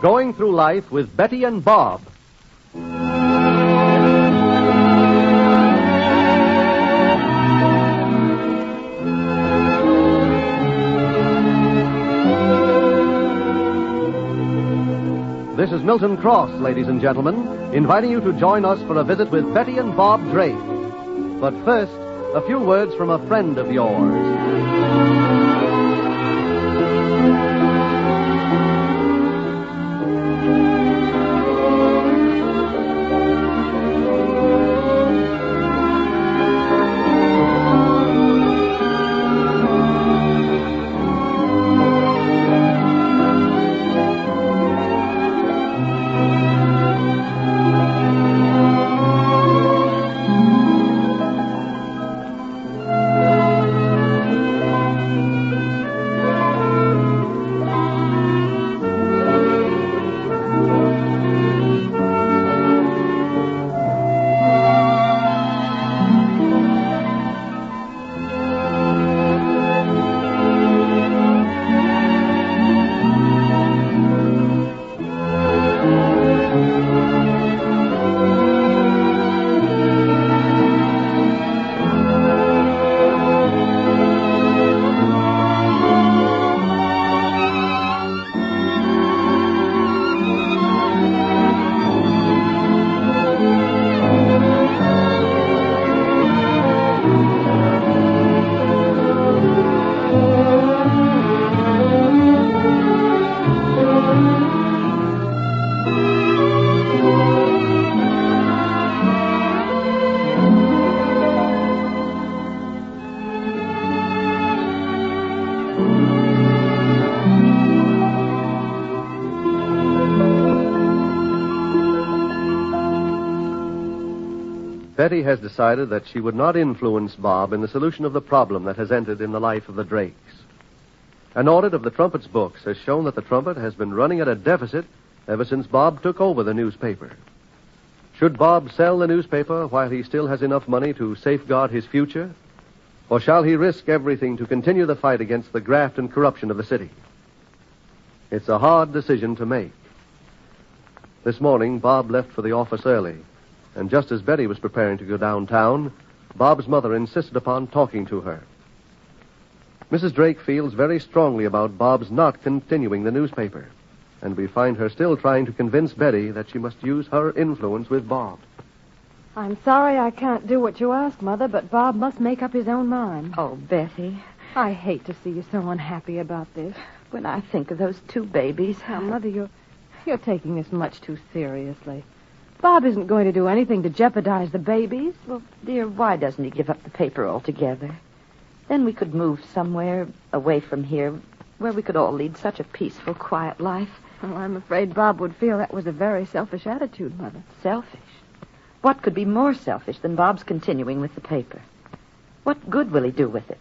Going Through Life with Betty and Bob. This is Milton Cross, ladies and gentlemen, inviting you to join us for a visit with Betty and Bob Drake. But first, a few words from a friend of yours. Betty has decided that she would not influence Bob in the solution of the problem that has entered in the life of the Drakes. An audit of the Trumpet's books has shown that the Trumpet has been running at a deficit ever since Bob took over the newspaper. Should Bob sell the newspaper while he still has enough money to safeguard his future? Or shall he risk everything to continue the fight against the graft and corruption of the city? It's a hard decision to make. This morning, Bob left for the office early. And just as Betty was preparing to go downtown, Bob's mother insisted upon talking to her. Mrs. Drake feels very strongly about Bob's not continuing the newspaper, and we find her still trying to convince Betty that she must use her influence with Bob. I'm sorry I can't do what you ask, Mother, but Bob must make up his own mind. Oh, Betty. I hate to see you so unhappy about this. When I think of those two babies... Now, Mother, you're taking this much too seriously. Bob isn't going to do anything to jeopardize the babies. Well, dear, why doesn't he give up the paper altogether? Then we could move somewhere away from here where we could all lead such a peaceful, quiet life. Well, I'm afraid Bob would feel that was a very selfish attitude, Mother. Selfish? What could be more selfish than Bob's continuing with the paper? What good will he do with it?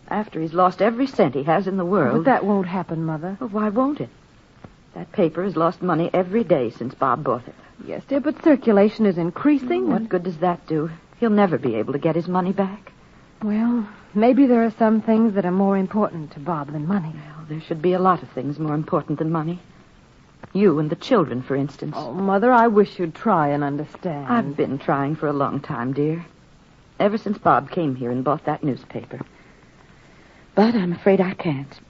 After he's lost every cent he has in the world... But that won't happen, Mother. Well, why won't it? That paper has lost money every day since Bob bought it. Yes, dear, but circulation is increasing. What good does that do? He'll never be able to get his money back. Well, maybe there are some things that are more important to Bob than money. Well, there should be a lot of things more important than money. You and the children, for instance. Oh, Mother, I wish you'd try and understand. I've been trying for a long time, dear. Ever since Bob came here and bought that newspaper. But I'm afraid I can't.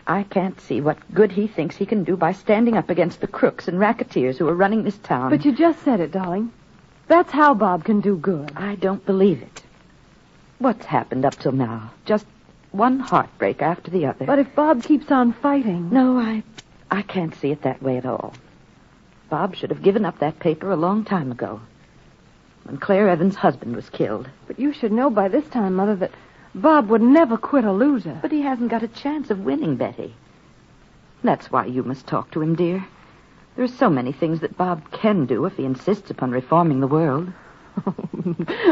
I can't see what good he thinks he can do by standing up against the crooks and racketeers who are running this town. But you just said it, darling. That's how Bob can do good. I don't believe it. What's happened up till now? Just one heartbreak after the other. But if Bob keeps on fighting... No, I can't see it that way at all. Bob should have given up that paper a long time ago, when Claire Evans' husband was killed. But you should know by this time, Mother, that Bob would never quit a loser. But he hasn't got a chance of winning, Betty. That's why you must talk to him, dear. There are so many things that Bob can do if he insists upon reforming the world.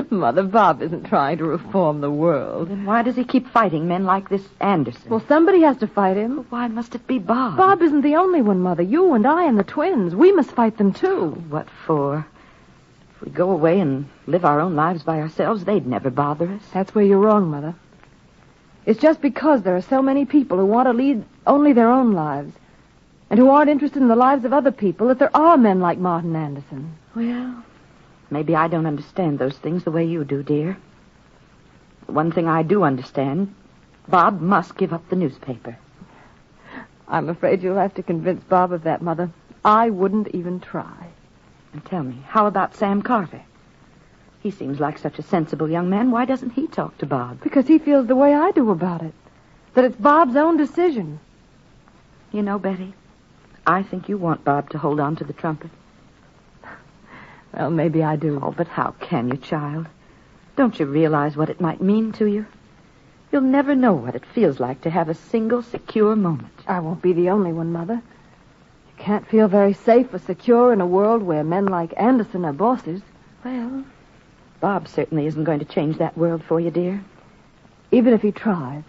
Mother, Bob isn't trying to reform the world. Then why does he keep fighting men like this Anderson? Well, somebody has to fight him. Well, why must it be Bob? Bob isn't the only one, Mother. You and I and the twins. We must fight them, too. What for? If we go away and live our own lives by ourselves, they'd never bother us. That's where you're wrong, Mother. It's just because there are so many people who want to lead only their own lives and who aren't interested in the lives of other people, that there are men like Martin Anderson. Well, maybe I don't understand those things the way you do, dear. One thing I do understand, Bob must give up the newspaper. I'm afraid you'll have to convince Bob of that, Mother. I wouldn't even try. And tell me, how about Sam Carter? He seems like such a sensible young man. Why doesn't he talk to Bob? Because he feels the way I do about it. That it's Bob's own decision. You know, Betty, I think you want Bob to hold on to the trumpet. Well, maybe I do. Oh, but how can you, child? Don't you realize what it might mean to you? You'll never know what it feels like to have a single secure moment. I won't be the only one, Mother. You can't feel very safe or secure in a world where men like Anderson are bosses. Well, Bob certainly isn't going to change that world for you, dear. Even if he tried.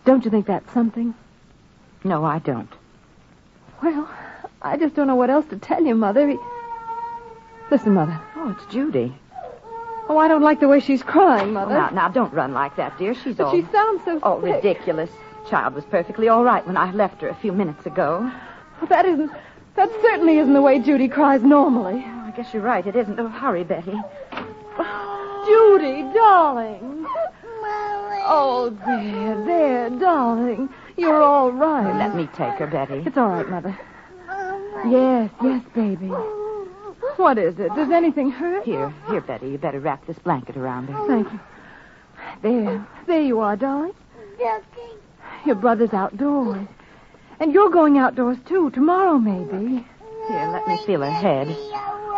Don't you think that's something? No, I don't. Well, I just don't know what else to tell you, Mother. Listen, Mother. Oh, it's Judy. Oh, I don't like the way she's crying, Mother. Oh, now, don't run like that, dear. She's But all... she sounds so Oh, sick. ridiculous. Child was perfectly all right when I left her a few minutes ago. Well, that certainly isn't the way Judy cries normally. Oh, I guess you're right. It isn't. Oh, hurry, Betty. Judy, darling. Oh, there, darling. You're all right. Let me take her, Betty. It's all right, Mother. Yes, baby. What is it? Does anything hurt? Here, Betty. You better wrap this blanket around her. Thank you. There you are, darling. Your brother's outdoors. And you're going outdoors, too, tomorrow, maybe. Here, let me feel her head.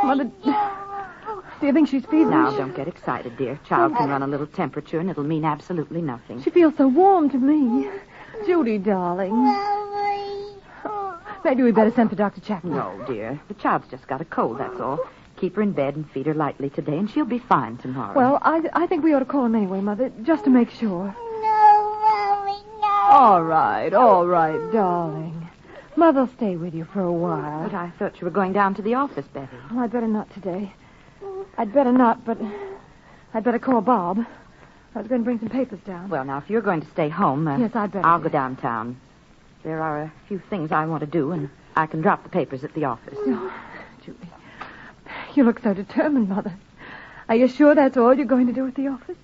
Mother, do you think she's feverish? Now, don't get excited, dear. Child can run a little temperature, and it'll mean absolutely nothing. She feels so warm to me. Judy, darling. Maybe we better send for Dr. Chapman. No, dear. The child's just got a cold, that's all. Keep her in bed and feed her lightly today, and she'll be fine tomorrow. Well, I think we ought to call him anyway, Mother, just to make sure. All right, darling. Mother'll stay with you for a while. But I thought you were going down to the office, Betty. Well, I'd better not today. I'd better not, but I'd better call Bob. I was going to bring some papers down. Well, now, if you're going to stay home... Yes, I'd better. I'll go downtown. There are a few things I want to do, and I can drop the papers at the office. Oh, Judy, you look so determined, Mother. Are you sure that's all you're going to do at the office?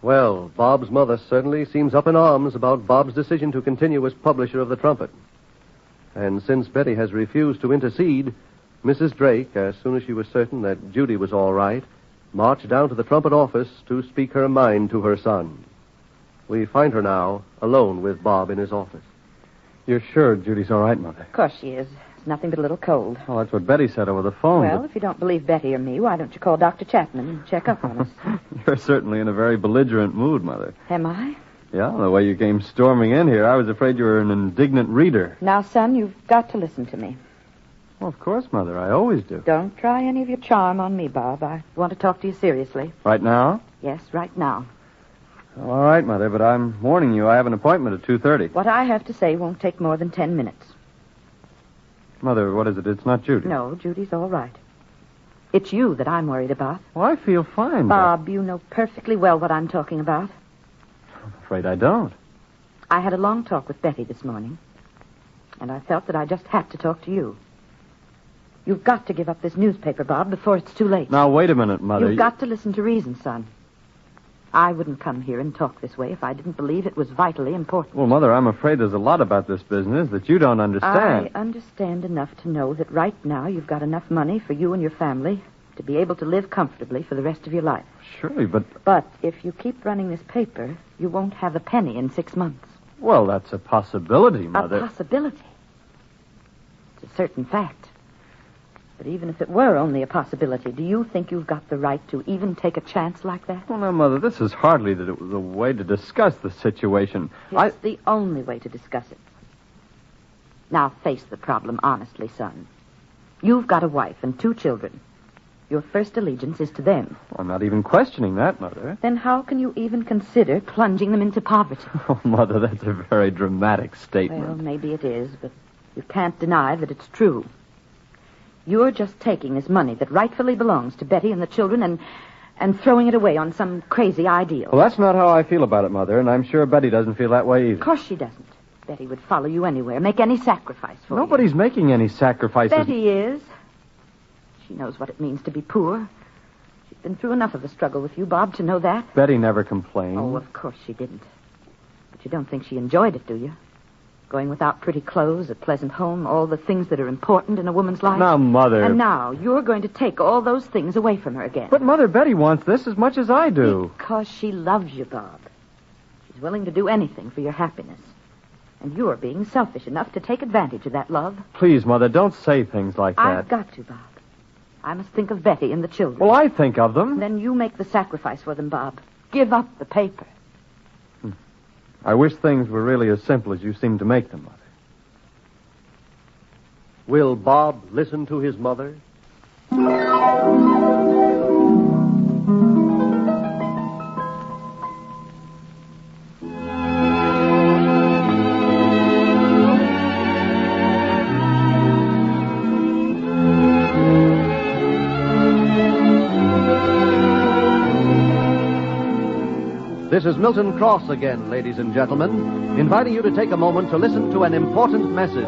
Well, Bob's mother certainly seems up in arms about Bob's decision to continue as publisher of the Trumpet. And since Betty has refused to intercede, Mrs. Drake, as soon as she was certain that Judy was all right, marched down to the Trumpet office to speak her mind to her son. We find her now alone with Bob in his office. You're sure Judy's all right, Mother? Of course she is. It's nothing but a little cold. Well, that's what Betty said over the phone. Well, if you don't believe Betty or me, why don't you call Dr. Chapman and check up on us? You're certainly in a very belligerent mood, Mother. Am I? Yeah, the way you came storming in here, I was afraid you were an indignant reader. Now, son, you've got to listen to me. Well, of course, Mother. I always do. Don't try any of your charm on me, Bob. I want to talk to you seriously. Right now? Yes, right now. Well, all right, Mother, but I'm warning you I have an appointment at 2:30. What I have to say won't take more than 10 minutes. Mother, what is it? It's not Judy. No, Judy's all right. It's you that I'm worried about. Well, I feel fine, Bob, you know perfectly well what I'm talking about. I'm afraid I don't. I had a long talk with Betty this morning, and I felt that I just had to talk to you. You've got to give up this newspaper, Bob, before it's too late. Now, wait a minute, Mother. You've got to listen to reason, son. I wouldn't come here and talk this way if I didn't believe it was vitally important. Well, Mother, I'm afraid there's a lot about this business that you don't understand. I understand enough to know that right now you've got enough money for you and your family to be able to live comfortably for the rest of your life. Surely, but... But if you keep running this paper, you won't have a penny in 6 months. Well, that's a possibility, Mother. A possibility. It's a certain fact. But even if it were only a possibility, do you think you've got the right to even take a chance like that? Well, now, Mother, this is hardly the way to discuss the situation. It's the only way to discuss it. Now face the problem honestly, son. You've got a wife and 2 children. Your first allegiance is to them. I'm not even questioning that, Mother. Then how can you even consider plunging them into poverty? Oh, Mother, that's a very dramatic statement. Well, maybe it is, but you can't deny that it's true. You're just taking this money that rightfully belongs to Betty and the children and throwing it away on some crazy ideal. Well, that's not how I feel about it, Mother, and I'm sure Betty doesn't feel that way Of either. course she doesn't. Betty would follow you anywhere, make any sacrifice for Nobody's making any sacrifices. you. Betty is. She knows what it means to be poor. She's been through enough of the struggle with you, Bob, to know that. Betty never complained. Oh, of course she didn't. But you don't think she enjoyed it, do you? Going without pretty clothes, a pleasant home, all the things that are important in a woman's life. Now, Mother. And now you're going to take all those things away from her again. But, Mother, Betty wants this as much as I do. Because she loves you, Bob. She's willing to do anything for your happiness. And you're being selfish enough to take advantage of that love. Please, Mother, don't say things like that. I've got to, Bob. I must think of Betty and the children. Well, I think of them. Then you make the sacrifice for them, Bob. Give up the paper. I wish things were really as simple as you seem to make them, Mother. Will Bob listen to his mother? This is Milton Cross again, ladies and gentlemen, inviting you to take a moment to listen to an important message.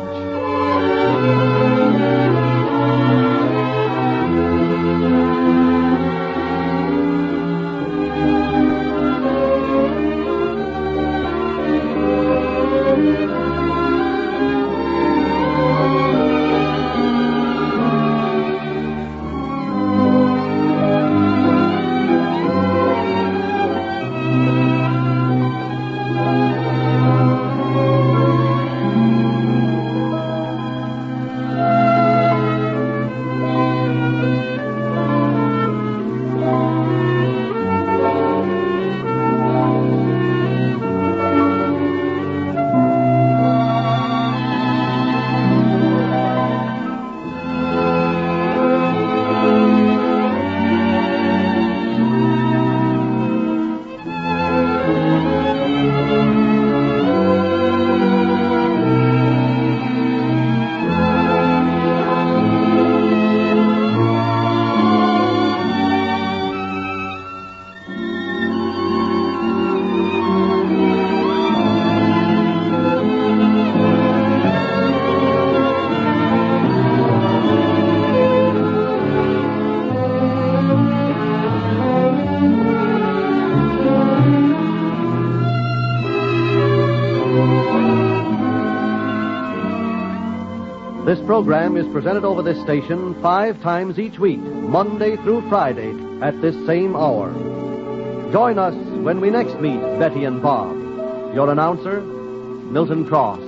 This program is presented over this station 5 times each week, Monday through Friday, at this same hour. Join us when we next meet Betty and Bob. Your announcer, Milton Cross.